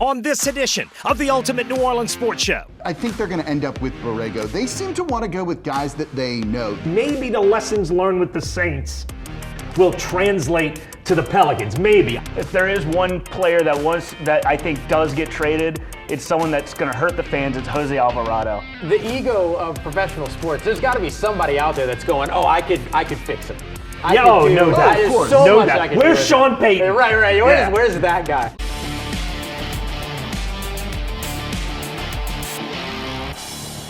on this edition of the Ultimate New Orleans Sports Show. I think they're going to end up with Borrego. They seem to want to go with guys that they know. Maybe the lessons learned with the Saints will translate to the Pelicans, maybe. If there is one player that I think does get traded, it's someone that's going to hurt the fans. It's Jose Alvarado. The ego of professional sports, there's got to be somebody out there that's going, oh, I could fix it. No doubt. No doubt. Where's Sean Payton? Right. Where's that guy?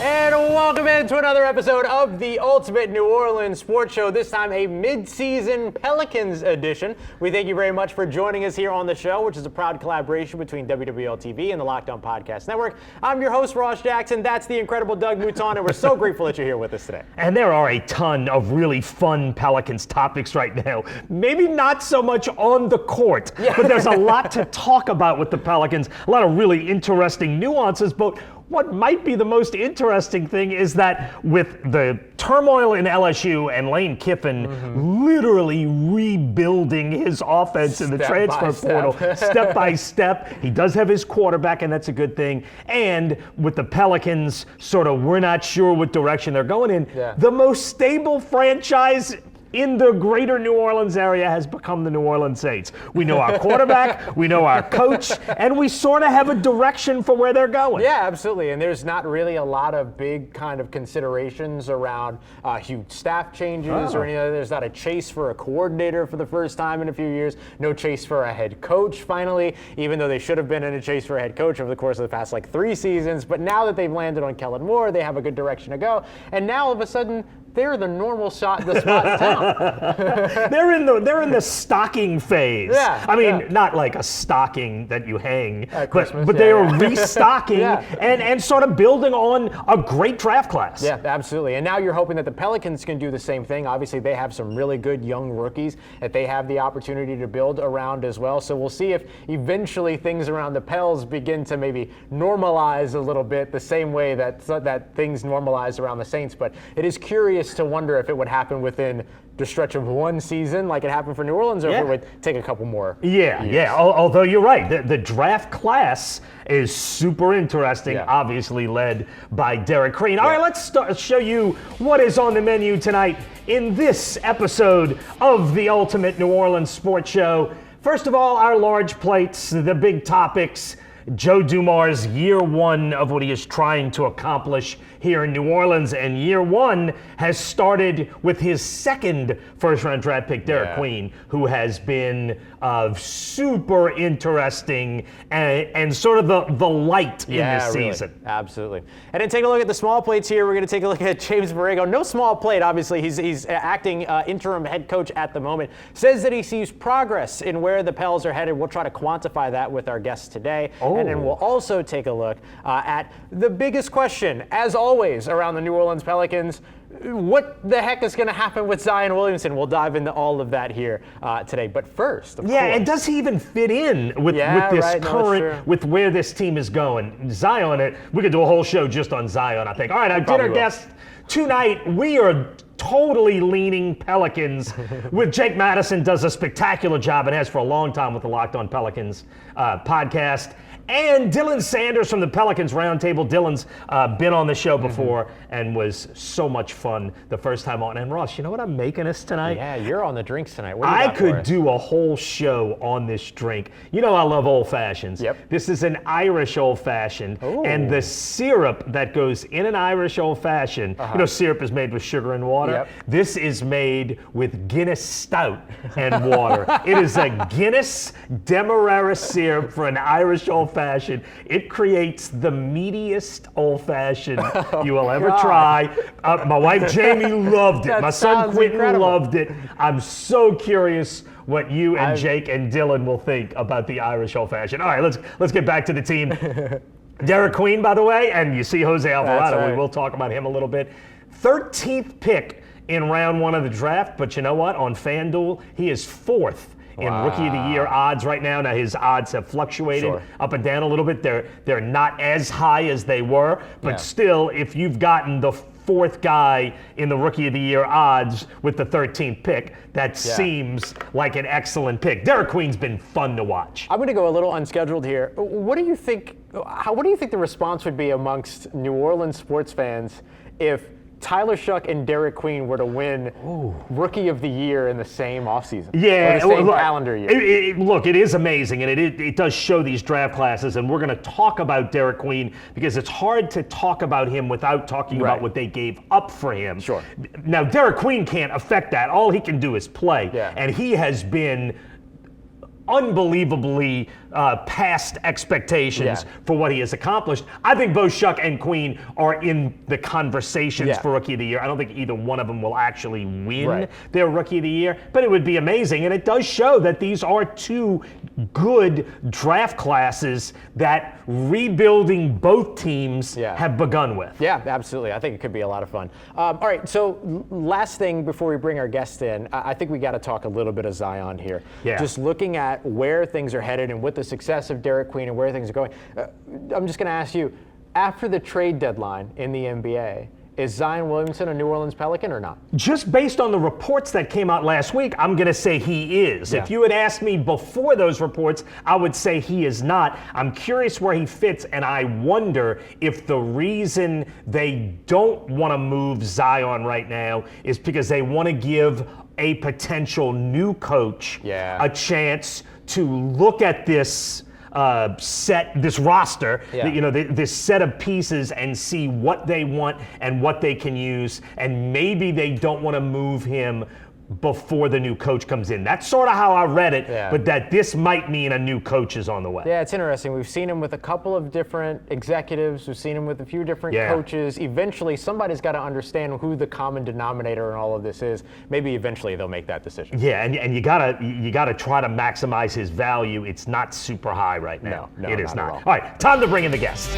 And welcome into another episode of the Ultimate New Orleans Sports Show, this time a mid-season Pelicans edition. We thank you very much for joining us here on the show, which is a proud collaboration between WWL-TV and the Locked On Podcast Network. I'm your host, Ross Jackson. That's the incredible Doug Mouton, and we're so grateful that you're here with us today. And there are a ton of really fun Pelicans topics right now. Maybe not so much on the court, but there's a lot to talk about with the Pelicans, a lot of really interesting nuances, but what might be the most interesting thing is that with the turmoil in LSU and Lane Kiffin literally rebuilding his offense in the transfer portal step by step, he does have his quarterback, and that's a good thing. And with the Pelicans, sort of, we're not sure what direction they're going in. The most stable franchise in the greater New Orleans area has become the New Orleans Saints. We know our quarterback, we know our coach, and we sort of have a direction for where they're going. Yeah, absolutely. And there's not really a lot of big kind of considerations around huge staff changes or any other. There's not a chase for a coordinator for the first time in a few years. No chase for a head coach finally, even though they should have been in a chase for a head coach over the course of the past 3 seasons. But now that they've landed on Kellen Moore, they have a good direction to go. And now all of a sudden, they're the normal spot in town. They're in the stocking phase. I mean, not like a stocking that you hang, but they are restocking and sort of building on a great draft class. Yeah, absolutely. And now you're hoping that the Pelicans can do the same thing. Obviously, they have some really good young rookies that they have the opportunity to build around as well. So we'll see if eventually things around the Pels begin to maybe normalize a little bit the same way that things normalize around the Saints. But it is curious to wonder if it would happen within the stretch of one season like it happened for New Orleans, or if it would take a couple more years. Although you're right, the draft class is super interesting, obviously led by Derek Green. All right, let's show you what is on the menu tonight in this episode of the Ultimate New Orleans Sports Show. First of all, our large plates, the big topics. Joe Dumars' year one of what he is trying to accomplish here in New Orleans, and year one has started with his second first-round draft pick, Derek Queen, who has been super interesting and sort of the light in this season. Really. Absolutely. And then take a look at the small plates here. We're going to take a look at James Borrego. No small plate, obviously. He's acting interim head coach at the moment. Says that he sees progress in where the Pels are headed. We'll try to quantify that with our guests today. And then we'll also take a look at the biggest question, as always, around the New Orleans Pelicans. What the heck is going to happen with Zion Williamson? We'll dive into all of that here today. But first, of course. And does he even fit in with this current, with where this team is going? Zion, we could do a whole show just on Zion, I think. All right, our dinner guest tonight, we are totally leaning Pelicans with Jake Madison, does a spectacular job and has for a long time with the Locked On Pelicans podcast. And Dylan Sanders from the Pelicans Roundtable. Dylan's been on the show before and was so much fun the first time on. And Ross, you know what I'm making us tonight? Yeah, you're on the drinks tonight. What I could do a whole show on this drink. You know I love old fashions. This is an Irish old fashioned. And the syrup that goes in an Irish old fashioned, you know, syrup is made with sugar and water. This is made with Guinness Stout and water. It is a Guinness Demerara syrup for an Irish old fashioned. It creates the meatiest old fashioned you will ever try. My wife Jamie loved it. My son Quentin loved it. I'm so curious what you and Jake and Dylan will think about the Irish old fashioned. All right, let's get back to the team. Derek Queen, by the way, and you see Jose Alvarado. We will talk about him a little bit. 13th pick in round one of the draft, but you know what? On FanDuel, he is 4th in Rookie of the Year odds right now. Now his odds have fluctuated up and down a little bit. They're not as high as they were, but still, if you've gotten the fourth guy in the Rookie of the Year odds with the 13th pick. That seems like an excellent pick. Derek Queen's been fun to watch. I'm going to go a little unscheduled here. What do you think the response would be amongst New Orleans sports fans if Tyler Shuck and Derek Queen were to win Rookie of the Year in the same offseason? Yeah, or the same calendar year. Look, it is amazing, and it does show these draft classes, and we're going to talk about Derek Queen because it's hard to talk about him without talking about what they gave up for him. Sure. Now, Derek Queen can't affect that. All he can do is play, Yeah. and he has been unbelievably past expectations for what he has accomplished. I think both Shuck and Queen are in the conversations for Rookie of the Year. I don't think either one of them will actually win their Rookie of the Year, but it would be amazing. And it does show that these are two good draft classes that rebuilding both teams have begun with. Yeah, absolutely. I think it could be a lot of fun. All right, so last thing before we bring our guest in, I think we got to talk a little bit of Zion here. Yeah. Just looking at where things are headed and with the success of Derek Queen and where things are going, I'm just going to ask you, after the trade deadline in the NBA, is Zion Williamson a New Orleans Pelican or not? Just based on the reports that came out last week, I'm going to say he is. Yeah. If you had asked me before those reports, I would say he is not. I'm curious where he fits, and I wonder if the reason they don't want to move Zion right now is because they want to give a potential new coach a chance to look at this this roster, this set of pieces, and see what they want and what they can use, and maybe they don't want to move him before the new coach comes in. That's sort of how I read it, but that this might mean a new coach is on the way. Yeah, it's interesting. We've seen him with a couple of different executives. We've seen him with a few different coaches. Eventually, somebody's got to understand who the common denominator in all of this is. Maybe eventually they'll make that decision. Yeah, and you gotta try to maximize his value. It's not super high right now. No, it is not. all right, time to bring in the guest.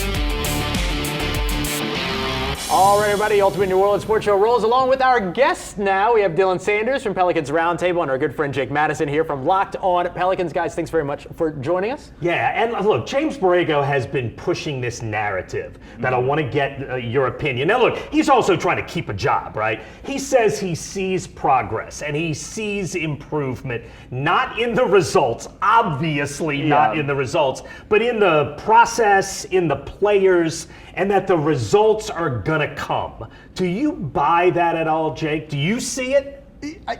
All right, everybody, Ultimate New Orleans Sports Show rolls along with our guests now. We have Dylan Sanders from Pelicans Roundtable and our good friend Jake Madison here from Locked On Pelicans. Guys, thanks very much for joining us. Yeah, and look, James Borrego has been pushing this narrative that I want to get your opinion. Now, look, he's also trying to keep a job, right? He says he sees progress and he sees improvement, not in the results, obviously not in the results, but in the process, in the players, and that the results are gonna come. Do you buy that at all, Jake? Do you see it?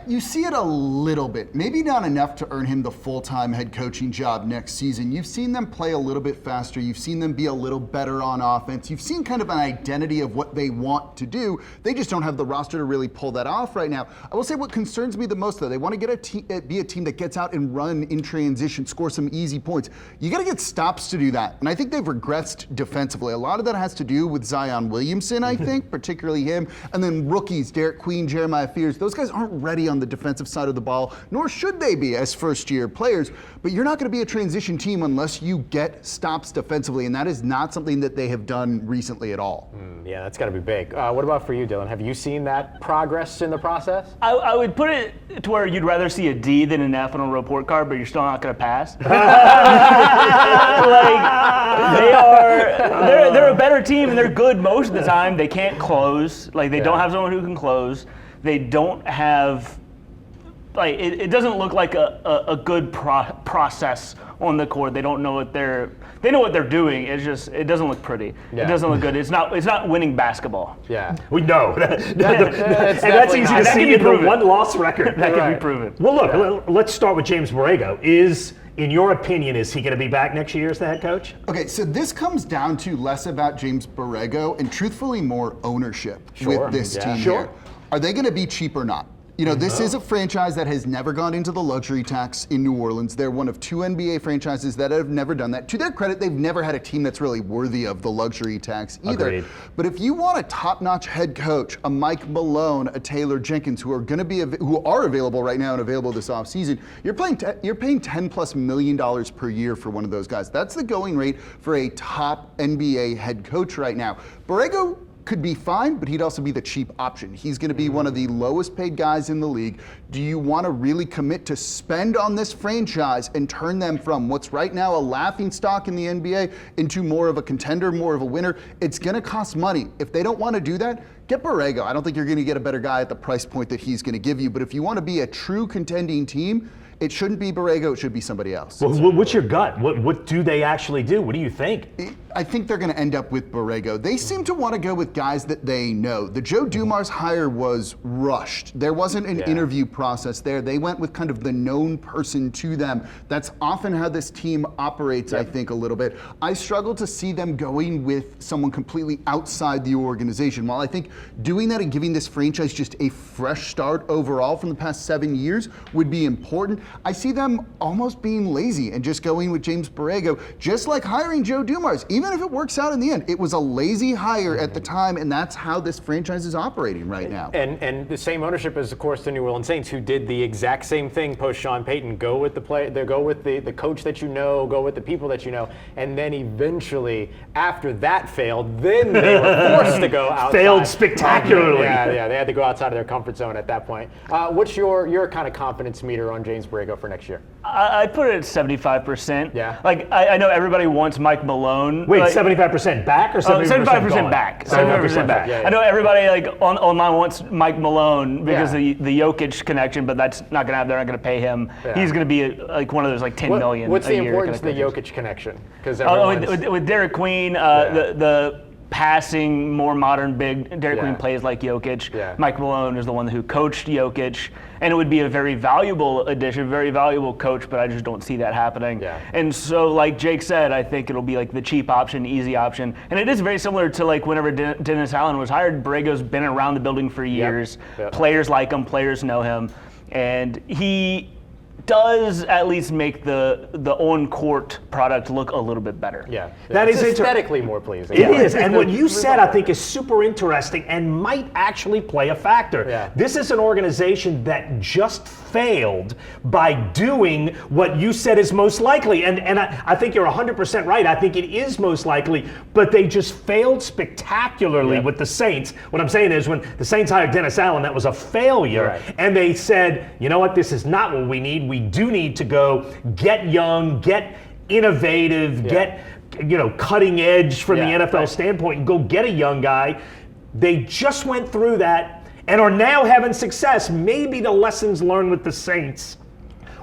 You see it a little bit, maybe not enough to earn him the full-time head coaching job next season. You've seen them play a little bit faster. You've seen them be a little better on offense. You've seen kind of an identity of what they want to do. They just don't have the roster to really pull that off right now. I will say what concerns me the most, though, they want to get be a team that gets out and run in transition, score some easy points. You got to get stops to do that, and I think they've regressed defensively. A lot of that has to do with Zion Williamson, I think, particularly him, and then rookies, Derek Queen, Jeremiah Fears. Those guys aren't ready on the defensive side of the ball, nor should they be as first-year players. But you're not going to be a transition team unless you get stops defensively, and that is not something that they have done recently at all. Yeah, that's got to be big. What about for you, Dylan? Have you seen that progress in the process? I would put it to where you'd rather see a D than an F on a report card, but you're still not going to pass. They're a better team, and they're good most of the time. They can't close. Like, they don't have someone who can close. They don't have, like, it doesn't look like a good process on the court. They don't know they know what they're doing. It doesn't look pretty. It doesn't look good. It's not winning basketball. Yeah. We know. That's easy to see in the one-loss record. That can be proven. Well, look, let's start with James Borrego. In your opinion, is he going to be back next year as the head coach? Okay, so this comes down to less about James Borrego and truthfully more ownership with this team here. Are they going to be cheap or not? You know, this is a franchise that has never gone into the luxury tax in New Orleans. They're one of two NBA franchises that have never done that. To their credit, they've never had a team that's really worthy of the luxury tax either. Agreed. But if you want a top-notch head coach, a Mike Malone, a Taylor Jenkins, who are available right now and available this offseason, you're paying $10+ million per year for one of those guys. That's the going rate for a top NBA head coach right now. Borrego could be fine, but he'd also be the cheap option. He's going to be one of the lowest paid guys in the league. Do you want to really commit to spend on this franchise and turn them from what's right now a laughing stock in the NBA into more of a contender, more of a winner? It's going to cost money. If they don't want to do that, get Borrego. I don't think you're going to get a better guy at the price point that he's going to give you. But if you want to be a true contending team, it shouldn't be Borrego, it should be somebody else. Well, what's your gut? What do they actually do? What do you think? I think they're going to end up with Borrego. They seem to want to go with guys that they know. The Joe Dumars hire was rushed. There wasn't an interview process there. They went with kind of the known person to them. That's often how this team operates, I think, a little bit. I struggle to see them going with someone completely outside the organization. While I think doing that and giving this franchise just a fresh start overall from the past 7 years would be important, I see them almost being lazy and just going with James Borrego, just like hiring Joe Dumars. Even if it works out in the end, it was a lazy hire at the time, and that's how this franchise is operating right now. And the same ownership as, of course, the New Orleans Saints, who did the exact same thing post Sean Payton. Go with go with the coach that you know, go with the people that you know, and then eventually, after that failed, then they were forced to go outside. Failed spectacularly. Yeah, they had to go outside of their comfort zone at that point. What's your kind of confidence meter on James Borrego for next year? I put it at 75%. Yeah. Like, I know everybody wants Mike Malone. Wait, like, 75% back or 75% back? 75% back. Yeah. I know everybody online wants Mike Malone because of the Jokic connection, but that's not going to happen. They're not going to pay him. Yeah. He's going to be one of those like $10 million What's the a year importance of the connections. Jokic connection? Because With Derek Queen, the passing, more modern big Derek Queen plays like Jokic. Yeah. Mike Malone is the one who coached Jokic, and it would be a very valuable addition, very valuable coach, but I just don't see that happening. Yeah. And so, like Jake said, I think it'll be like the cheap option, easy option. And it is very similar to like whenever Dennis Allen was hired, Borrego's been around the building for years. Yep. Players like him, players know him, and he does at least make the on-court product look a little bit better. Yeah, That is aesthetically more pleasing. It is, and what you said I think is super interesting and might actually play a factor. Yeah. This is an organization that just failed by doing what you said is most likely, and I think you're 100% right. I think it is most likely, but they just failed spectacularly with the Saints. What I'm saying is when the Saints hired Dennis Allen, that was a failure, and they said, you know what, this is not what we need. We do need to go get young, get innovative, get cutting edge from the NFL standpoint, and go get a young guy. They just went through that and are now having success. Maybe the lessons learned with the Saints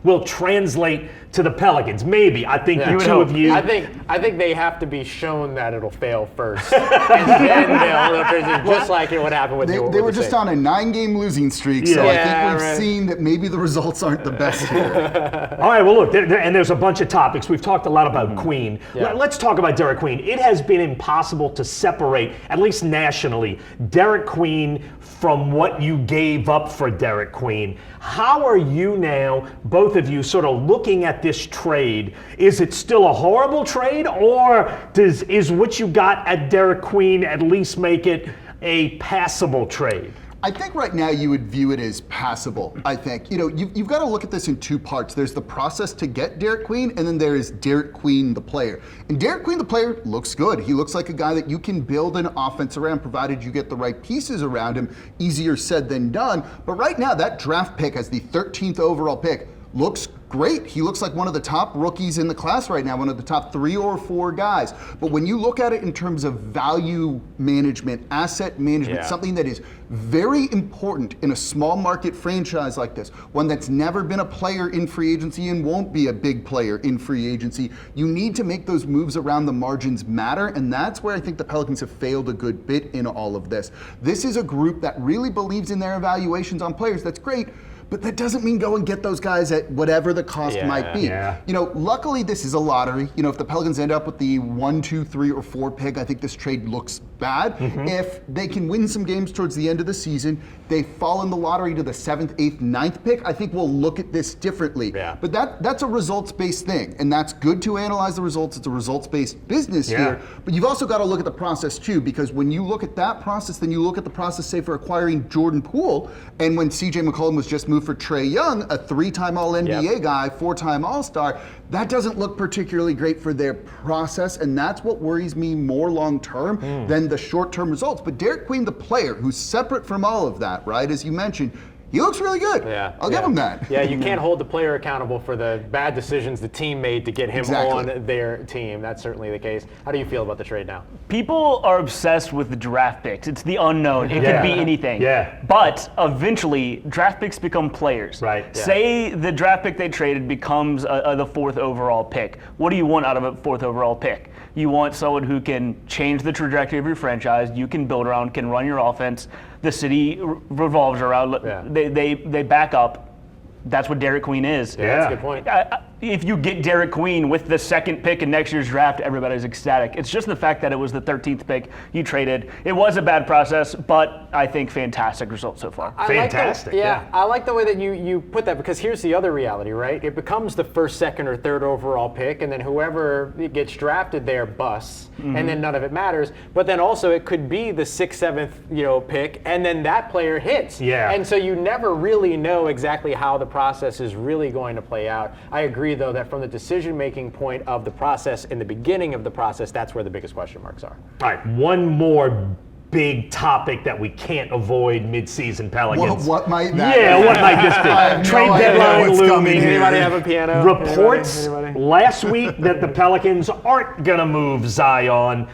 will translate to the Pelicans. Maybe. I think the two of you. I think they have to be shown that it'll fail first, and then they'll just like what happened with They were just on a 9-game losing streak, so I think we've seen that maybe the results aren't the best here. All right, well, look, and there's a bunch of topics. We've talked a lot about Queen. Yeah. Let's talk about Derek Queen. It has been impossible to separate, at least nationally, Derek Queen from what you gave up for Derek Queen. How are you now, both of you, sort of looking at this trade? Is it still a horrible trade, or is what you got at Derek Queen at least make it a passable trade? I think right now you would view it as passable. I think you've got to look at this in two parts. There's the process to get Derek Queen, and then there is Derek Queen the player. And Derek Queen the player looks good. He looks like a guy that you can build an offense around, provided you get the right pieces around him. Easier said than done. But right now, that draft pick as the 13th overall pick looks great. He looks like one of the top rookies in the class right now, one of the top 3 or 4 guys. But when you look at it in terms of value management, asset management, something that is very important in a small market franchise like this, one that's never been a player in free agency and won't be a big player in free agency, you need to make those moves around the margins matter, and that's where I think the Pelicans have failed a good bit in all of this. This is a group that really believes in their evaluations on players. That's great. But that doesn't mean go and get those guys at whatever the cost might be. Yeah. Luckily this is a lottery. If the Pelicans end up with the 1, 2, 3, or 4 pick, I think this trade looks bad. If they can win some games towards the end of the season, they fall in the lottery to the 7th, 8th, 9th pick, I think we'll look at this differently. Yeah. But that's a results-based thing, and that's good to analyze the results. It's a results-based business here. But you've also got to look at the process too, because when you look at that process, then you look at the process, say, for acquiring Jordan Poole, and when CJ McCollum was just moved move for Trae Young, a 3-time All-NBA guy, 4-time All-Star. That doesn't look particularly great for their process, and that's what worries me more long-term than the short-term results. But Derek Queen, the player, who's separate from all of that, right, as you mentioned, he looks really good. I'll give him that. Yeah, you can't hold the player accountable for the bad decisions the team made to get him on their team. That's certainly the case. How do you feel about the trade now? People are obsessed with the draft picks. It's the unknown. It could be anything. But eventually, draft picks become players. Say the draft pick they traded becomes the 4th overall pick. What do you want out of a 4th overall pick? You want someone who can change the trajectory of your franchise, you can build around, can run your offense. The city revolves around. They back up. That's what Derek Queen is. That's a good point. If you get Derek Queen with the 2nd pick in next year's draft, everybody's ecstatic. It's just the fact that it was the 13th pick you traded. It was a bad process, but I think fantastic results so far. Fantastic. I like the way that you put that, because here's the other reality, right? It becomes the 1st, 2nd, or 3rd overall pick, and then whoever gets drafted there busts, and then none of it matters. But then also it could be the 6th, 7th, pick, and then that player hits. And so you never really know exactly how the process is really going to play out. I agree, though, that from the decision-making point of the process, in the beginning of the process, that's where the biggest question marks are. All right, one more big topic that we can't avoid mid-season Pelicans. What might that be? What might this be? Trade deadline looming. Anybody have a piano? Reports last week that the Pelicans aren't going to move Zion.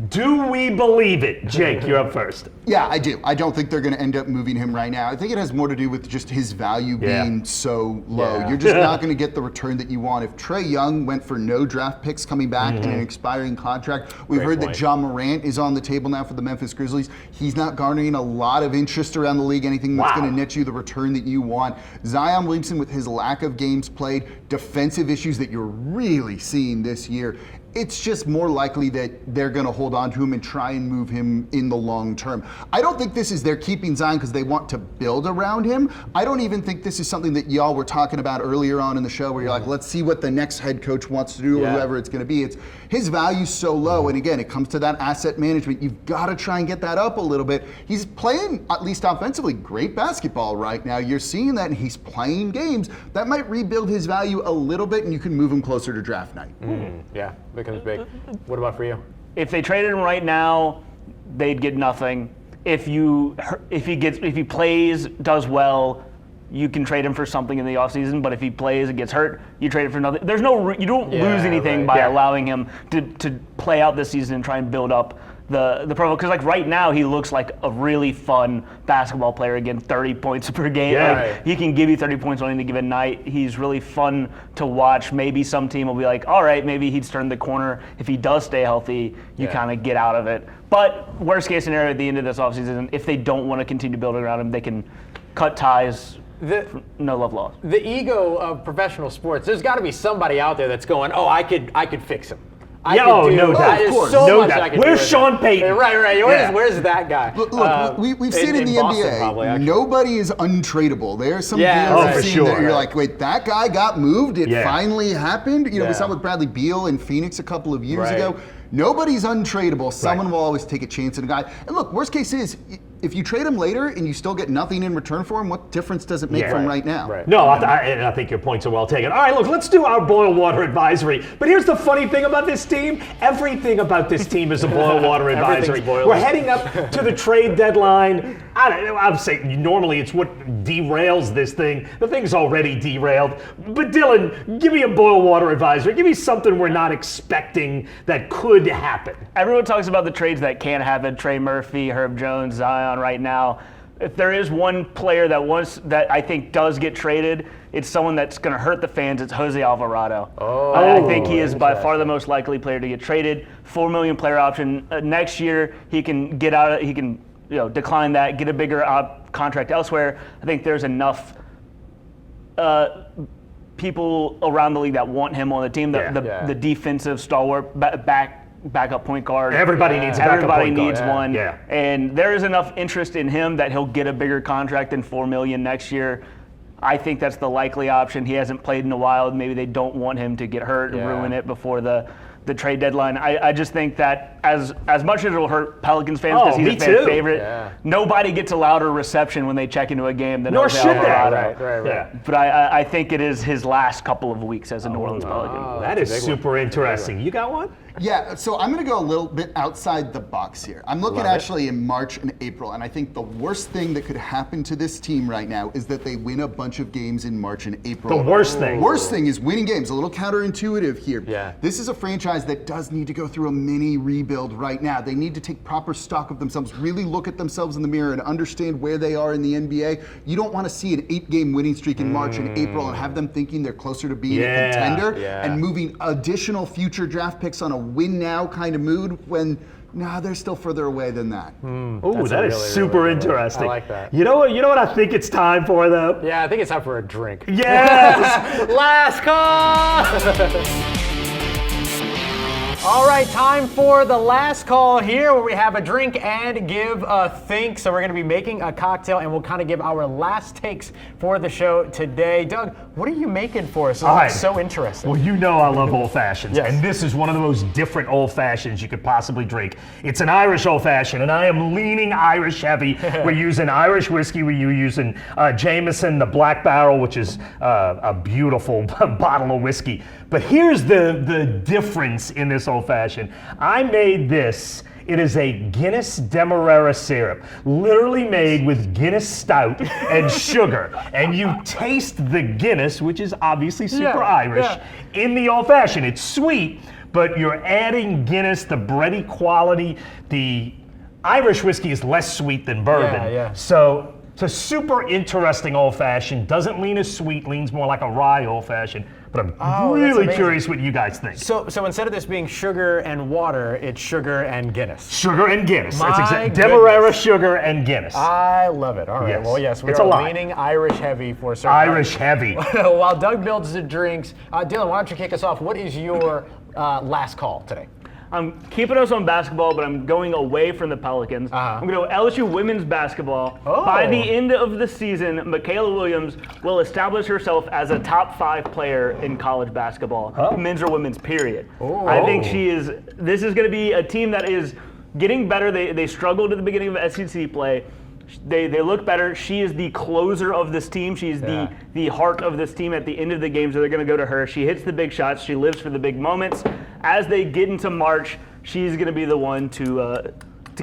Do we believe it? Jake, you're up first. Yeah, I do. I don't think they're going to end up moving him right now. I think it has more to do with just his value being so low. You're just not going to get the return that you want. If Trae Young went for no draft picks coming back and an expiring contract, we've heard that Ja Morant is on the table now for the Memphis Grizzlies. He's not garnering a lot of interest around the league, anything that's going to net you the return that you want. Zion Williamson, with his lack of games played, defensive issues that you're really seeing this year, it's just more likely that they're going to hold on to him and try and move him in the long term. I don't think this is they're keeping Zion because they want to build around him. I don't even think this is something that y'all were talking about earlier on in the show where you're like, let's see what the next head coach wants to do or whoever it's going to be. It's his value's so low. And again, it comes to that asset management. You've got to try and get that up a little bit. He's playing, at least offensively, great basketball right now. You're seeing that, and he's playing games. That might rebuild his value a little bit, and you can move him closer to draft night. Yeah, becomes big. What about for you? If they traded him right now, they'd get nothing. If he plays, does well, you can trade him for something in the offseason, but if he plays and gets hurt, you trade him for nothing. There's you don't lose anything by allowing him to play out this season and try and build up the profile. Because like right now, he looks like a really fun basketball player. Again, 30 points per game. He can give you 30 points on any given night. He's really fun to watch. Maybe some team will be like, all right, maybe he's turned the corner. If he does stay healthy, you kind of get out of it. But worst case scenario at the end of this offseason, if they don't want to continue building around him, they can cut ties. No love lost. The ego of professional sports, there's got to be somebody out there that's going, oh, I could fix him. No doubt. No doubt. Where's Sean Payton? Right. Where's that guy? Look, we've seen in the Boston, NBA, probably, nobody is untradeable. There's some deals I've seen that you're like, wait, that guy got moved. It finally happened. We saw with Bradley Beal in Phoenix a couple of years ago. Nobody's untradeable. Someone will always take a chance on a guy. And look, worst case is, if you trade him later and you still get nothing in return for him, what difference does it make from right now? No, I think your points are well taken. All right, look, let's do our boil water advisory. But here's the funny thing about this team. Everything about this team is a boil water advisory. We're heading up to the trade deadline. I would say normally it's what derails this thing. The thing's already derailed. But Dylan, give me a boil water advisory. Give me something we're not expecting that could happen. Everyone talks about the trades that can happen. Trey Murphy, Herb Jones, Zion right now. If there is one player that I think does get traded, it's someone that's going to hurt the fans. It's Jose Alvarado. I think he is by far the most likely player to get traded. $4 million player option next year. He can get out. He can decline that, get a bigger contract elsewhere. I think there's enough people around the league that want him on the team. The defensive stalwart backup point guard. Everybody needs a backup point guard. Needs one. And there is enough interest in him that he'll get a bigger contract than $4 million next year. I think that's the likely option. He hasn't played in a while. Maybe they don't want him to get hurt and ruin it before the the trade deadline. I just think that as much as it'll hurt Pelicans fans because he's a fan favorite, nobody gets a louder reception when they check into a game than Nor should they. Right. Yeah. But I think it is his last couple of weeks as a New Orleans Pelican. That is super interesting. You got one? Yeah, so I'm going to go a little bit outside the box here. I'm looking actually in March and April, and I think the worst thing that could happen to this team right now is that they win a bunch of games in March and April. The worst thing. Worst thing is winning games. A little counterintuitive here. Yeah. This is a franchise that does need to go through a mini rebuild right now. They need to take proper stock of themselves, really look at themselves in the mirror and understand where they are in the NBA. You don't want to see an 8-game winning streak in March and April and have them thinking they're closer to being a contender and moving additional future draft picks on a win now kind of mood when they're still further away than that. Ooh, that is super interesting. I like that. You know what I think it's time for though? Yeah, I think it's time for a drink. Yes! Last call! All right, time for the last call here where we have a drink and give a think. So we're going to be making a cocktail and we'll kind of give our last takes for the show today. Doug, what are you making for us? This is so interesting. Well, you know I love old fashions, Yes. and this is one of the most different old fashions you could possibly drink. It's an Irish old fashioned, and I am leaning Irish heavy. We're using Irish whiskey. We're using Jameson, the Black Barrel, which is a beautiful bottle of whiskey. But here's the difference in this old fashioned. I made this. It is a Guinness Demerara syrup, literally made with Guinness stout and sugar. And you taste the Guinness, which is obviously super Irish, in the old fashioned. It's sweet, but you're adding Guinness, the bready quality. The Irish whiskey is less sweet than bourbon. So it's a super interesting old fashioned. Doesn't lean as sweet, leans more like a rye old fashioned. But I'm really curious what you guys think. So instead of this being sugar and water, it's sugar and Guinness. Sugar and Guinness. That's My exactly. Demerara, sugar, and Guinness. I love it. All right. Yes. Well, yes, It's a lot. leaning Irish heavy for certain. Irish heavy. While Doug builds the drinks, Dylan, why don't you kick us off? What is your last call today? I'm keeping us on basketball, but I'm going away from the Pelicans. I'm going to LSU women's basketball. By the end of the season, Michaela Williams will establish herself as a top 5 player in college basketball, men's or women's, period. I think this is going to be a team that is getting better. They struggled at the beginning of SEC play. They look better. She is the closer of this team. She's the heart of this team at the end of the games. So they're going to go to her. She hits the big shots. She lives for the big moments. As they get into March, she's going to be the one to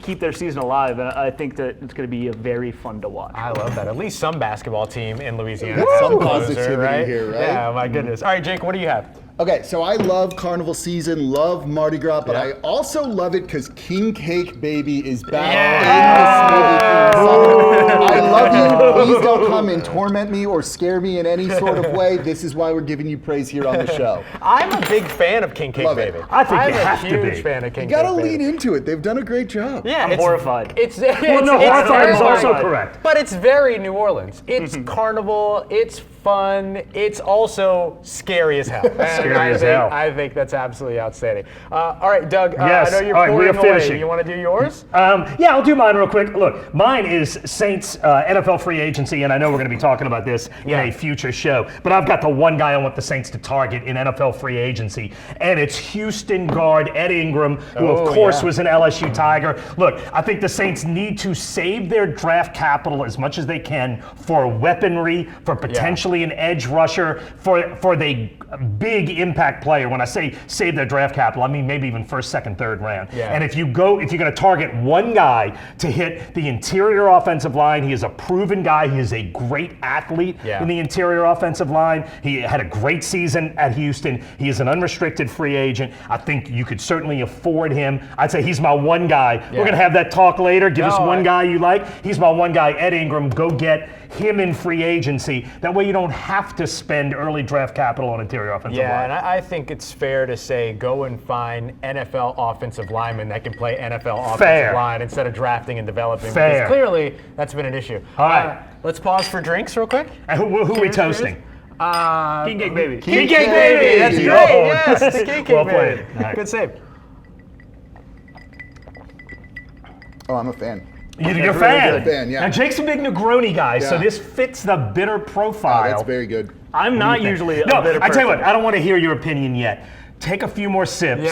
keep their season alive. And I think that it's going to be very fun to watch. I love that. At least some basketball team in Louisiana. Some Closer, positivity here, right? Yeah, my goodness. All right, Jake, what do you have? Okay, so I love Carnival season, love Mardi Gras, but I also love it because King Cake Baby is back in the Smoothie King. I love you. Please don't come and torment me or scare me in any sort of way. This is why we're giving you praise here on the show. I'm a big fan of King Cake Love it. Baby. I think I'm you have to a huge be. fan of King You gotta Cake Baby. lean into it. They've done a great job. Yeah, I'm horrified. Horrified is also correct. But it's very New Orleans. It's carnival, it's fun, it's also scary as hell. Scary as hell. I think that's absolutely outstanding. All right, Doug, Yes. I know you're All right, we are pouring away. finishing. You want to do yours? Yeah, I'll do mine real quick. Look, mine is Saints NFL free agency, and I know we're going to be talking about this in a future show, but I've got the one guy I want the Saints to target in NFL free agency, and it's Houston guard Ed Ingram, who of course was an LSU Tiger. Look, I think the Saints need to save their draft capital as much as they can for weaponry, for potentially an edge rusher, for the big impact player. When I say save their draft capital, I mean maybe even first, second, third round. Yeah. And if you're going to target one guy to hit the interior offensive line, he is a proven guy. He is a great athlete in the interior offensive line. He had a great season at Houston. He is an unrestricted free agent. I think you could certainly afford him. I'd say he's my one guy. We're going to have that talk later. Give us one guy you like. He's my one guy, Ed Ingram. Go get him in free agency. That way you don't have to spend early draft capital on interior offensive line. Yeah, and I think it's fair to say go and find NFL offensive linemen that can play NFL offensive line instead of drafting and developing. Because clearly that's been an issue. All right. Let's pause for drinks real quick. And who are we toasting? King Cake Baby. King Cake Baby. That's great. Yes, it's King Cake Well Baby. played. All right. Good save. Oh, I'm a fan. You're a fan. Fan, yeah. Now Jake's a big Negroni guy, so Yeah. this fits the bitter profile. Oh, that's very good. I'm not usually a No, bitter I tell you person. what, I don't want to hear your opinion yet. take a few more sips.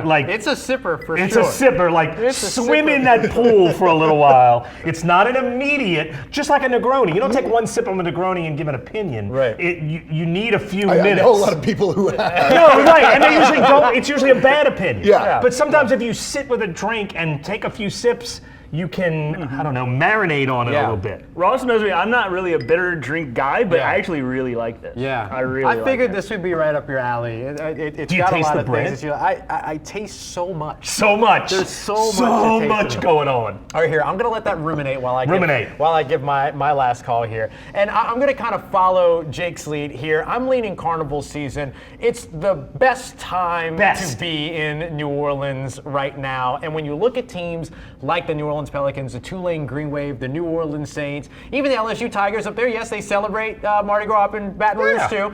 Like it's a sipper for it's sure. It's a sipper. Like swim in that pool for a little while. It's not an immediate, just like a Negroni. You don't take one sip of a Negroni and give an opinion. Right. You need a few minutes. I know a lot of people who have. No, right, and they usually don't. It's usually a bad opinion. Yeah. But sometimes if you sit with a drink and take a few sips, you can, I don't know, marinate on it a little bit. Ross knows me. I'm not really a bitter drink guy, but I actually really like this. Yeah, I figured this would be right up your alley. It's Do you got taste a lot the of bread? things that I taste so much. So much. There's so much going on. All right, here, I'm gonna let that ruminate while I give my last call here. And I'm gonna kind of follow Jake's lead here. I'm leaning Carnival season. It's the best time to be in New Orleans right now. And when you look at teams like the New Orleans Pelicans, the Tulane Green Wave, the New Orleans Saints, even the LSU Tigers up there, yes, they celebrate Mardi Gras up in Baton Rouge too.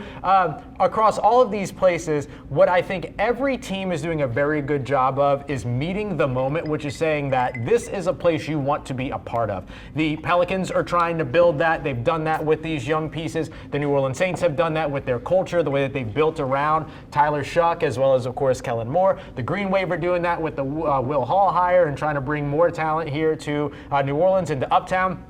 Across all of these places, what I think every team is doing a very good job of is meeting the moment, which is saying that this is a place you want to be a part of. The Pelicans are trying to build that. They've done that with these young pieces. The New Orleans Saints have done that with their culture, the way that they've built around Tyler Shuck, as well as, of course, Kellen Moore. The Green Wave are doing that with the Will Hall hire and trying to bring more talent here to New Orleans into Uptown.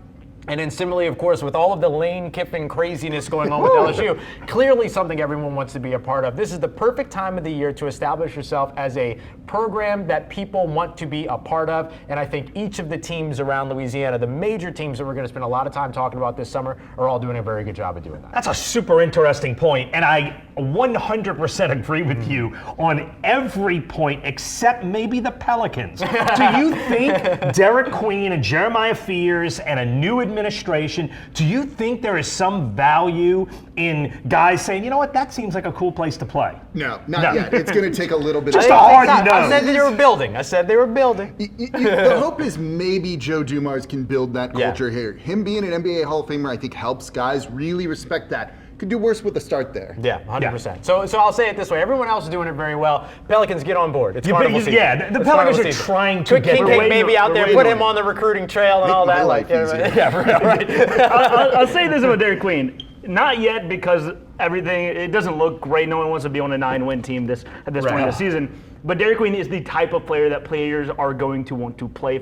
And then similarly, of course, with all of the Lane Kiffin craziness going on with LSU, clearly something everyone wants to be a part of. This is the perfect time of the year to establish yourself as a program that people want to be a part of. And I think each of the teams around Louisiana, the major teams that we're going to spend a lot of time talking about this summer, are all doing a very good job of doing that. That's a super interesting point, and I 100% agree with you on every point except maybe the Pelicans. Do you think Derek Queen and Jeremiah Fears and a new administration, do you think there is some value in guys saying, you know what, that seems like a cool place to play? No, not yet. It's going to take a little bit Just of a hard time. no. I said that they were building. I said they were building. The hope is maybe Joe Dumars can build that culture here. Him being an NBA Hall of Famer, I think, helps guys really respect that. Could do worse with a start there. Yeah, 100%. So I'll say it this way. Everyone else is doing it very well. Pelicans, get on board. It's Carnival season. Yeah, the Pelicans are trying to get King Cake maybe out there, put him on the recruiting trail and all that. Like, right. I'll say this about Derek Queen. Not yet, because it doesn't look great. No one wants to be on a 9-win team at this point of the season. But Derek Queen is the type of player that players are going to want to play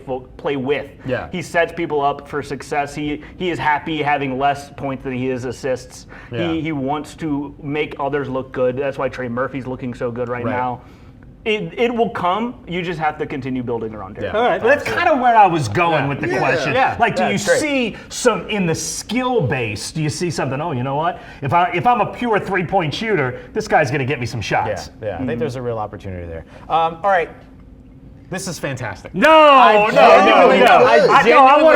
with. Yeah. He sets people up for success. He is happy having less points than he is assists. Yeah. He wants to make others look good. That's why Trey Murphy's looking so good right now. It will come. You just have to continue building around Derek. All right, but that's kind of where I was going with the question. Yeah. Like, do you see some in the skill base? Do you see something? Oh, you know what? If I'm a pure 3-point shooter, this guy's going to get me some shots. Yeah. I think there's a real opportunity there. All right. This is fantastic. No. I want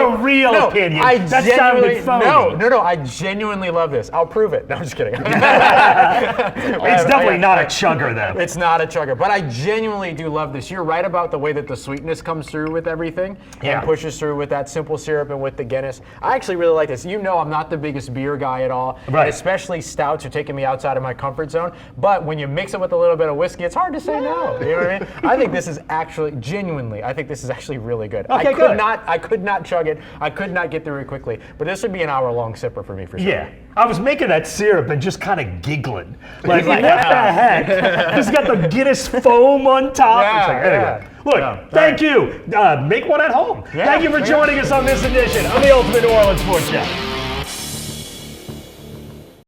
a real opinion. That sounded phony. No. I genuinely love this. I'll prove it. No, I'm just kidding. It's definitely not a chugger, though. It's not a chugger, but I genuinely do love this. You're right about the way that the sweetness comes through with everything and pushes through with that simple syrup and with the Guinness. I actually really like this. You know I'm not the biggest beer guy at all, and especially stouts are taking me outside of my comfort zone, but when you mix it with a little bit of whiskey, it's hard to say no. You know what I mean? I think this is actually, genuinely, I think this is actually really good. Okay, I could not chug it. I could not get through it quickly, but this would be an hour-long sipper for me for sure. Yeah. I was making that syrup and just kind of giggling. Like what the heck? He's got the Guinness foam on top. Anyway. Look, thank you. Make one at home. Thank you for joining us on this edition of the Ultimate New Orleans Sports Show.